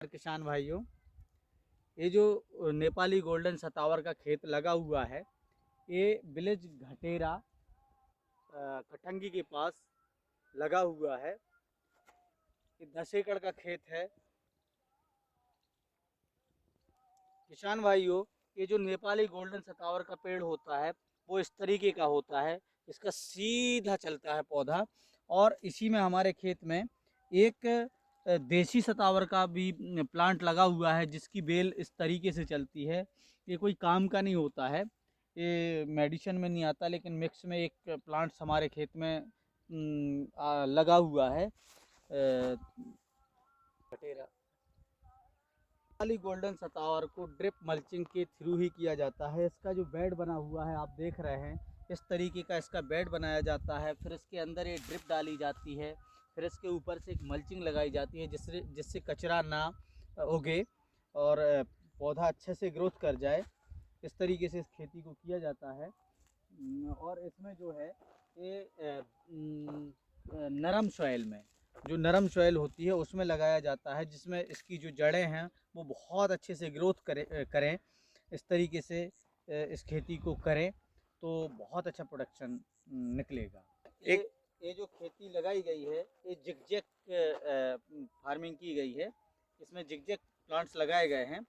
किसान भाइयों, ये जो नेपाली गोल्डन सतावर का खेत लगा हुआ है, ये विलेज घटेरा कटंगी के पास लगा हुआ है। ये 10 एकड़ का खेत है। किसान भाइयों, ये जो नेपाली गोल्डन सतावर का पेड़ होता है वो इस तरीके का होता है। इसका सीधा चलता है पौधा, और इसी में हमारे खेत में एक देसी सतावर का भी प्लांट लगा हुआ है, जिसकी बेल इस तरीके से चलती है। ये कोई काम का नहीं होता है, ये मेडिसिन में नहीं आता, लेकिन मिक्स में एक प्लांट्स हमारे खेत में लगा हुआ है। नेपाली गोल्डन सतावर को ड्रिप मल्चिंग के थ्रू ही किया जाता है। इसका जो बेड बना हुआ है आप देख रहे हैं, इस तरीके का इसका बेड बनाया जाता है। फिर इसके अंदर ये ड्रिप डाली जाती है, फिर इसके ऊपर से एक मल्चिंग लगाई जाती है जिससे जिससे कचरा ना उगे और पौधा अच्छे से ग्रोथ कर जाए। इस तरीके से इस खेती को किया जाता है। और इसमें जो है ये नरम सॉइल में, जो नरम सॉइल होती है उसमें लगाया जाता है, जिसमें इसकी जो जड़ें हैं वो बहुत अच्छे से ग्रोथ करें। इस तरीके से इस खेती को करें तो बहुत अच्छा प्रोडक्शन निकलेगा। ये जो खेती लगाई गई है, ये जिगजैग फार्मिंग की गई है। इसमें जिगजैग प्लांट्स लगाए गए हैं।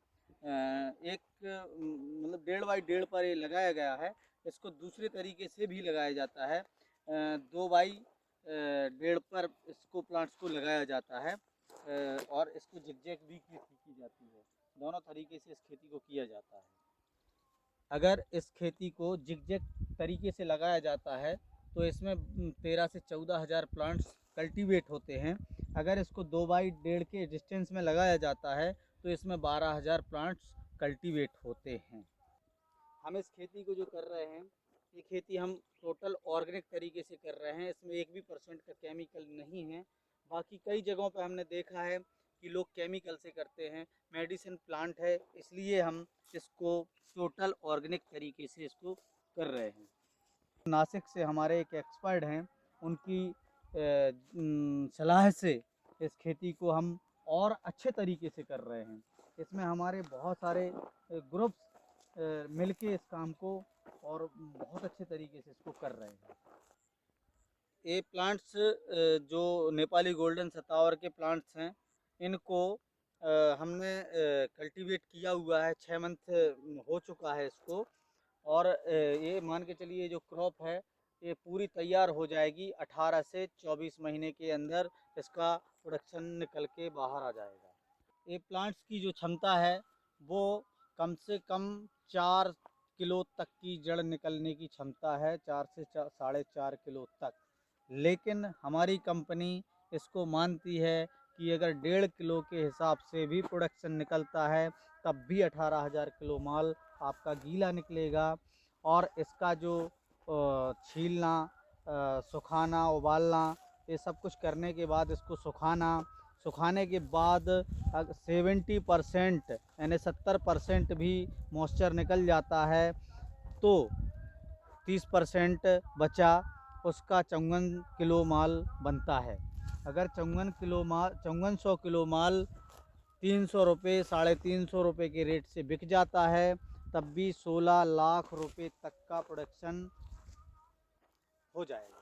एक मतलब 1.5 बाई 1.5 पर ये लगाया गया है। इसको दूसरे तरीके से भी लगाया जाता है, 2 बाई 1.5 पर इसको प्लांट्स को लगाया जाता है, और इसको जिगजैग भी की जाती है। दोनों तरीके से इस खेती को किया जाता है। अगर इस खेती को जिगजैग तरीके से लगाया जाता है तो इसमें 13 से 14 हज़ार प्लांट्स कल्टीवेट होते हैं। अगर इसको 2 बाई 1.5 के डिस्टेंस में लगाया जाता है तो इसमें 12 हज़ार प्लांट्स कल्टीवेट होते हैं। हम इस खेती को जो कर रहे हैं, ये खेती हम टोटल ऑर्गेनिक तरीके से कर रहे हैं। इसमें 1% का केमिकल नहीं है। बाकी कई जगहों पर हमने देखा है कि लोग केमिकल से करते हैं। मेडिसिन प्लांट है, इसलिए हम इसको टोटल ऑर्गेनिक तरीके से इसको कर रहे हैं। नासिक से हमारे एक एक्सपर्ट हैं, उनकी सलाह से इस खेती को हम और अच्छे तरीके से कर रहे हैं। इसमें हमारे बहुत सारे ग्रुप्स मिलके इस काम को और बहुत अच्छे तरीके से इसको कर रहे हैं। ये प्लांट्स जो नेपाली गोल्डन सतावर के प्लांट्स हैं, इनको हमने कल्टीवेट किया हुआ है। 6 मंथ हो चुका है इसको, और ये मान के चलिए जो क्रॉप है ये पूरी तैयार हो जाएगी। 18 से 24 महीने के अंदर इसका प्रोडक्शन निकल के बाहर आ जाएगा। ये प्लांट्स की जो क्षमता है वो कम से कम 4 किलो तक की जड़ निकलने की क्षमता है, 4 से 4.5 किलो तक। लेकिन हमारी कंपनी इसको मानती है कि अगर 1.5 किलो के हिसाब से भी प्रोडक्शन निकलता है तब भी 18 हज़ार किलो माल आपका गीला निकलेगा। और इसका जो छीलना, सुखाना, उबालना, ये सब कुछ करने के बाद इसको सुखाने के बाद 70% यानी 70% भी मॉइस्चर निकल जाता है तो 30% बचा, उसका 54 किलो माल बनता है। अगर 5400 किलो माल 300 रुपये, 350 रुपये के रेट से बिक जाता है, तब भी 16 लाख रुपए तक का प्रोडक्शन हो जाएगा।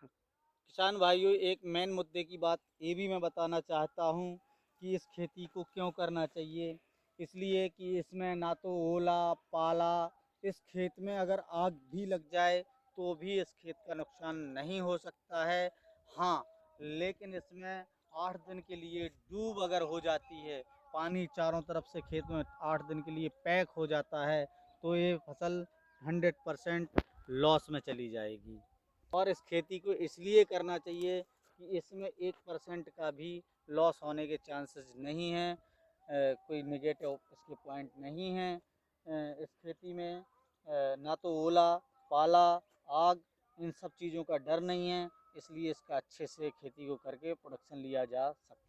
किसान भाइयों, एक मेन मुद्दे की बात ये भी मैं बताना चाहता हूँ कि इस खेती को क्यों करना चाहिए। इसलिए कि इसमें ना तो ओला पाला, इस खेत में अगर आग भी लग जाए तो भी इस खेत का नुकसान नहीं हो सकता है। हाँ, लेकिन इसमें 8 दिन के लिए डूब अगर हो जाती है, पानी चारों तरफ से खेत में 8 दिन के लिए पैक हो जाता है, तो ये फसल 100% लॉस में चली जाएगी। और इस खेती को इसलिए करना चाहिए कि इसमें 1% का भी लॉस होने के चांसेस नहीं हैं। कोई नेगेटिव इसके पॉइंट नहीं हैं। इस खेती में ना तो ओला पाला, आग, इन सब चीज़ों का डर नहीं है, इसलिए इसका अच्छे से खेती को करके प्रोडक्शन लिया जा सकता है।